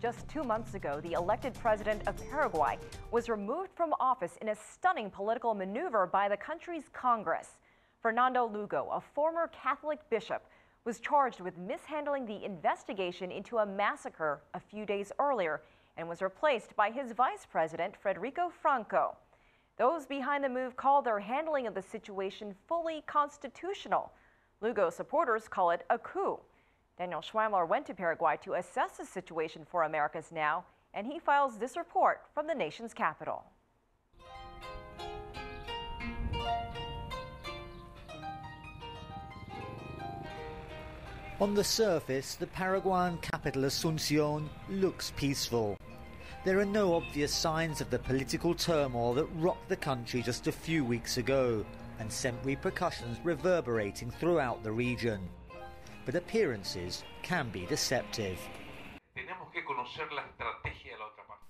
Just 2 months ago, the elected president of Paraguay was removed from office in a stunning political maneuver by the country's Congress. Fernando Lugo, a former Catholic bishop, was charged with mishandling the investigation into a massacre a few days earlier and was replaced by his vice president, Federico Franco. Those behind the move call their handling of the situation fully constitutional. Lugo supporters call it a coup. Daniel Schweimler went to Paraguay to assess the situation for Americas Now, and he files this report from the nation's capital. On the surface, the Paraguayan capital Asunción looks peaceful. There are no obvious signs of the political turmoil that rocked the country just a few weeks ago and sent repercussions reverberating throughout the region. But appearances can be deceptive.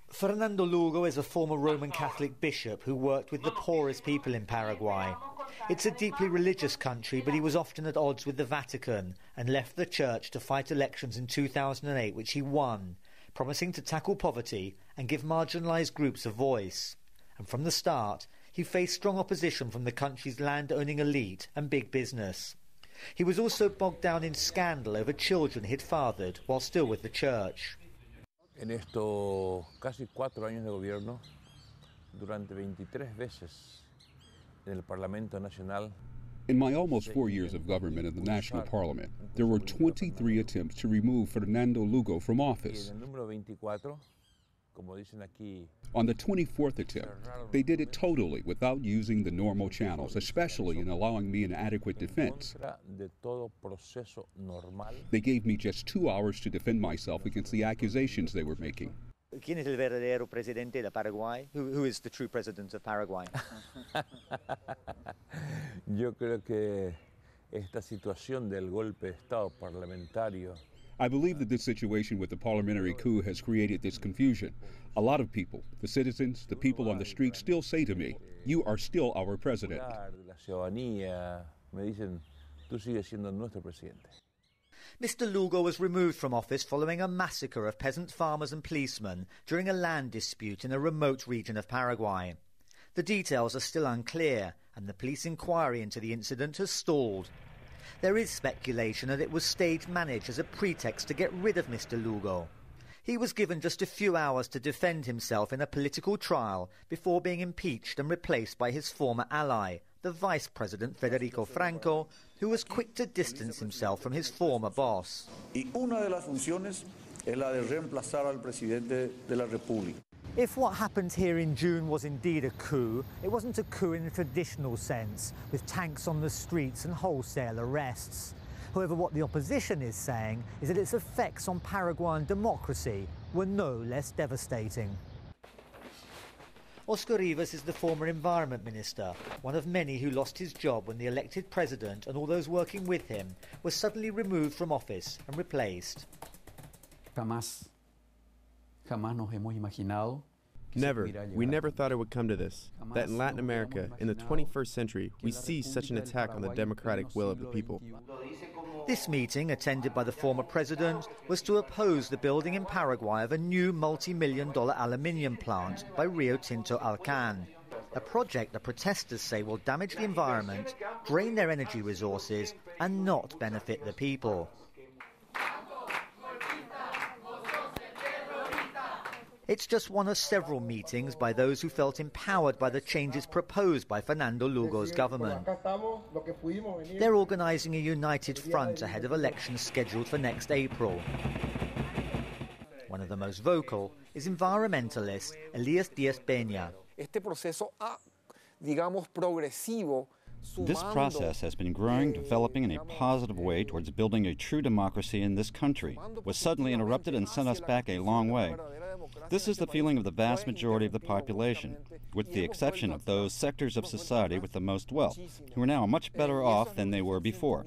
Fernando Lugo is a former Roman Catholic bishop who worked with the poorest people in Paraguay. It's a deeply religious country, but he was often at odds with the Vatican and left the church to fight elections in 2008, which he won, promising to tackle poverty and give marginalised groups a voice. And from the start, he faced strong opposition from the country's land-owning elite and big business. He was also bogged down in scandal over children he'd fathered while still with the church. En estos casi 4 años de gobierno, durante 23 veces en el Parlamento Nacional. In my almost 4 years of government in the National Parliament, there were 23 attempts to remove Fernando Lugo from office. On the 24th attempt, they did it totally without using the normal channels, especially in allowing me an adequate defense. They gave me just 2 hours to defend myself against the accusations they were making. ¿Quién es el verdadero presidente de Paraguay? Who is the true president of Paraguay? Yo creo que esta situación del golpe de Estado parlamentario. I believe that this situation with the parliamentary coup has created this confusion. A lot of people, the citizens, the people on the street still say to me, "You are still our president." La ciudadanía me dicen, "Tú sigues siendo nuestro presidente." Mr. Lugo was removed from office following a massacre of peasant farmers and policemen during a land dispute in a remote region of Paraguay. The details are still unclear, and the police inquiry into the incident has stalled. There is speculation that it was stage-managed as a pretext to get rid of Mr. Lugo. He was given just a few hours to defend himself in a political trial before being impeached and replaced by his former ally, the Vice President Federico Franco, who was quick to distance himself from his former boss. Y una de las funciones es la de reemplazar al presidente de la República. If what happened here in June was indeed a coup, it wasn't a coup in the traditional sense, with tanks on the streets and wholesale arrests. However, what the opposition is saying is that its effects on Paraguayan democracy were no less devastating. Oscar Rivas is the former Environment Minister, one of many who lost his job when the elected president and all those working with him were suddenly removed from office and replaced. Jamás nos hemos imaginado. Never. We never thought it would come to this. That in Latin America, in the 21st century, we see such an attack on the democratic will of the people. This meeting, attended by the former president, was to oppose the building in Paraguay of a new multi-million-dollar aluminium plant by Rio Tinto Alcan, a project the protesters say will damage the environment, drain their energy resources, and not benefit the people. It's just one of several meetings by those who felt empowered by the changes proposed by Fernando Lugo's government. They're organising a united front ahead of elections scheduled for next April. One of the most vocal is environmentalist Elias Díaz Peña. This process has been growing, developing in a positive way towards building a true democracy in this country, was suddenly interrupted and sent us back a long way. This is the feeling of the vast majority of the population, with the exception of those sectors of society with the most wealth, who are now much better off than they were before.